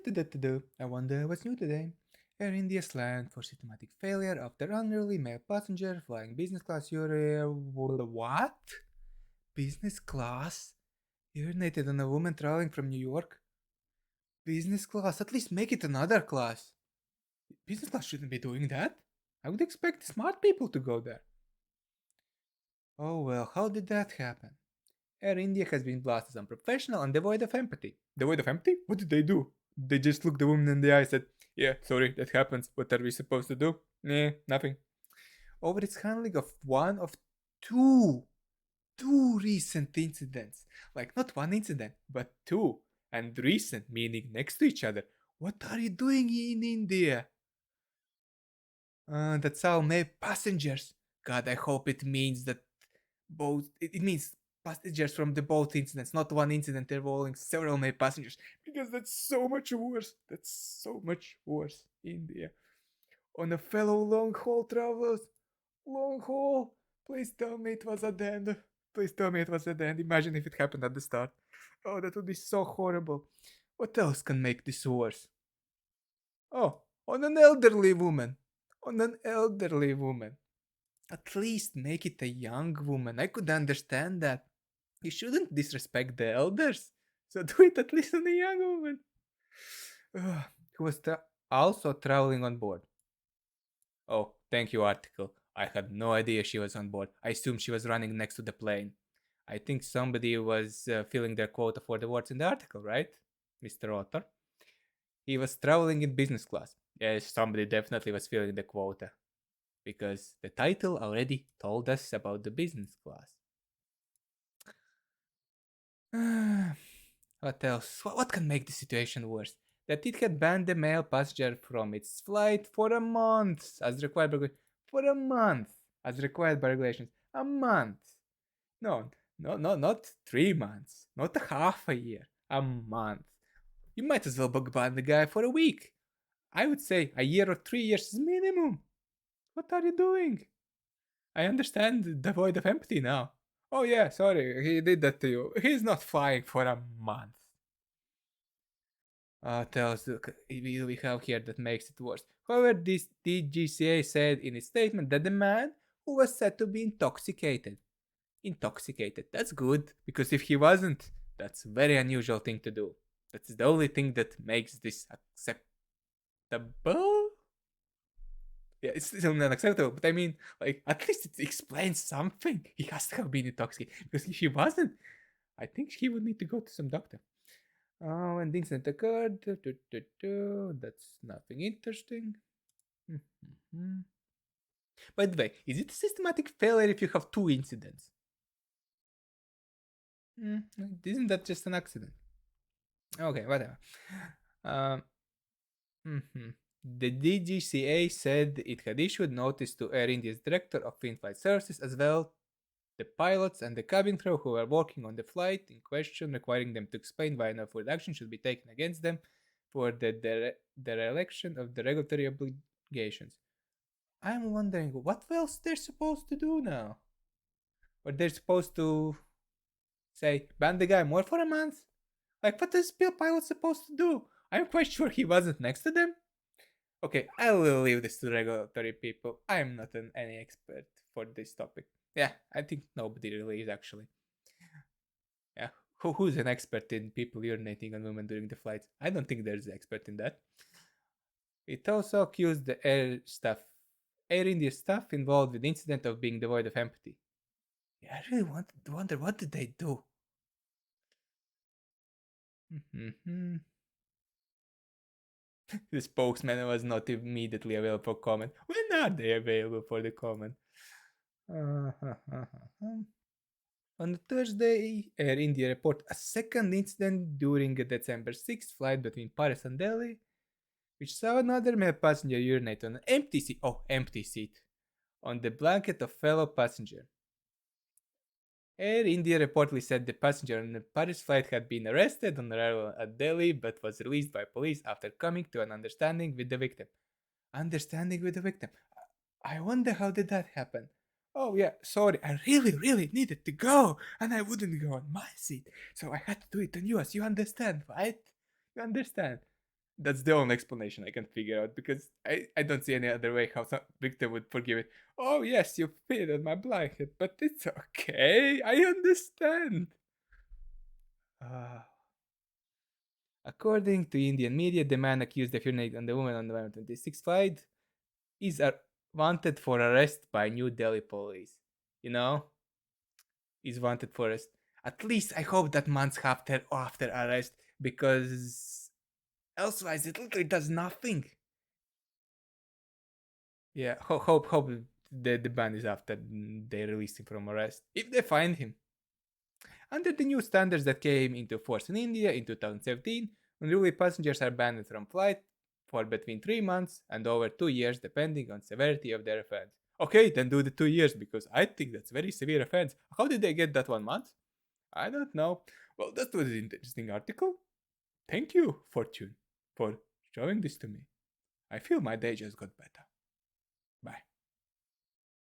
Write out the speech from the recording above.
Do. I wonder what's new today. Air India slammed for systematic failure after unruly male passenger flying business class What? Business class? Urinated on a woman traveling from New York? Business class? At least make it another class. Business class shouldn't be doing that. I would expect smart people to go there. Oh well, how did that happen? Air India has been blasted as unprofessional and devoid of empathy. Devoid of empathy? What did they do? They just looked the woman in the eye and said, "Yeah, sorry, that happens. What are we supposed to do?" Nah, nothing. Over its handling of one of two, two recent incidents. Like, not one incident, but two. And recent, meaning next to each other. What are you doing in India? That's all, male passengers. God, I hope it means that both. It means passengers from the both incidents, not one incident involving several male passengers. Because that's so much worse. That's so much worse. India. On a fellow long haul travelers. Long haul. Please tell me it was at the end. Please tell me it was at the end. Imagine if it happened at the start. Oh, that would be so horrible. What else can make this worse? Oh, on an elderly woman. On an elderly woman. At least make it a young woman. I could understand that. You shouldn't disrespect the elders. So do it at least on a young woman. Who was also traveling on board. Oh, thank you, article. I had no idea she was on board. I assumed she was running next to the plane. I think somebody was filling their quota for the words in the article, right? Mr. Author. He was traveling in business class. Yes, somebody definitely was filling the quota. Because the title already told us about the business class. What else? What can make the situation worse? That it had banned the male passenger from its flight for a month, as required by for a month, as required by regulations. A month. No, no, not 3 months, not a half a year. A month. You might as well ban the guy for a week. I would say a year or 3 years is minimum. What are you doing? I understand the void of empathy now. Oh yeah, sorry, he did that to you. He's not flying for a month. Tells we have here that makes it worse. However, this DGCA said in its statement that the man who was said to be intoxicated. Intoxicated. That's good, because if he wasn't, that's a very unusual thing to do. That's the only thing that makes this acceptable. Yeah, it's still unacceptable, but I mean, like, at least it explains something. He has to have been intoxicated, because if he wasn't, I think he would need to go to some doctor. Oh, and the incident occurred. That's nothing interesting. By the way, is it a systematic failure if you have two incidents? Isn't that just an accident? Okay, whatever. Um, mhm. The DGCA said it had issued notice to Air India's director of in-flight services, as well the pilots and the cabin crew who were working on the flight in question, requiring them to explain why no further action should be taken against them for the dereliction of the regulatory obligations. I'm wondering what else they're supposed to do now? Or they're supposed to say, ban the guy more for a month? Like, what is Bill Pilot supposed to do? I'm quite sure he wasn't next to them. Okay, I will leave this to regulatory people. I'm not any expert for this topic. Yeah, I think nobody really is actually. Yeah, who's an expert in people urinating on women during the flights? I don't think there's an expert in that. It also accused the Air India staff involved with the incident of being devoid of empathy. Yeah, I really wonder what did they do? The spokesman was not immediately available for comment. When are they available for the comment? On Thursday, Air India reported a second incident during a December 6th flight between Paris and Delhi, which saw another male passenger urinate on an empty seat. Oh, empty seat. On the blanket of fellow passenger. Air India reportedly said the passenger on the Paris flight had been arrested on arrival at Delhi but was released by police after coming to an understanding with the victim. Understanding with the victim. I wonder how did that happen. Oh yeah, sorry, I really needed to go, and I wouldn't go on my seat, so I had to do it on yours. You understand, right? You understand? That's the only explanation I can figure out because I don't see any other way how Victor would forgive it. Oh, yes, you peed on my blanket, but it's okay. I understand. Uh, According to Indian media, the man accused of urinating on the woman on November 26th flight is wanted for arrest by New Delhi police. You know, is wanted for arrest. At least I hope that months after arrest, because elsewise it literally does nothing. Yeah, hope the ban is after they release him from arrest if they find him. Under the new standards that came into force in India in 2017, unruly passengers are banned from flight for between 3 months and over 2 years depending on severity of their offense. Okay, then do the 2 years because I think that's very severe offense. How did they get that 1 month? I don't know. Well, that was an interesting article. Thank you, Fortune, for showing this to me. I feel my day just got better.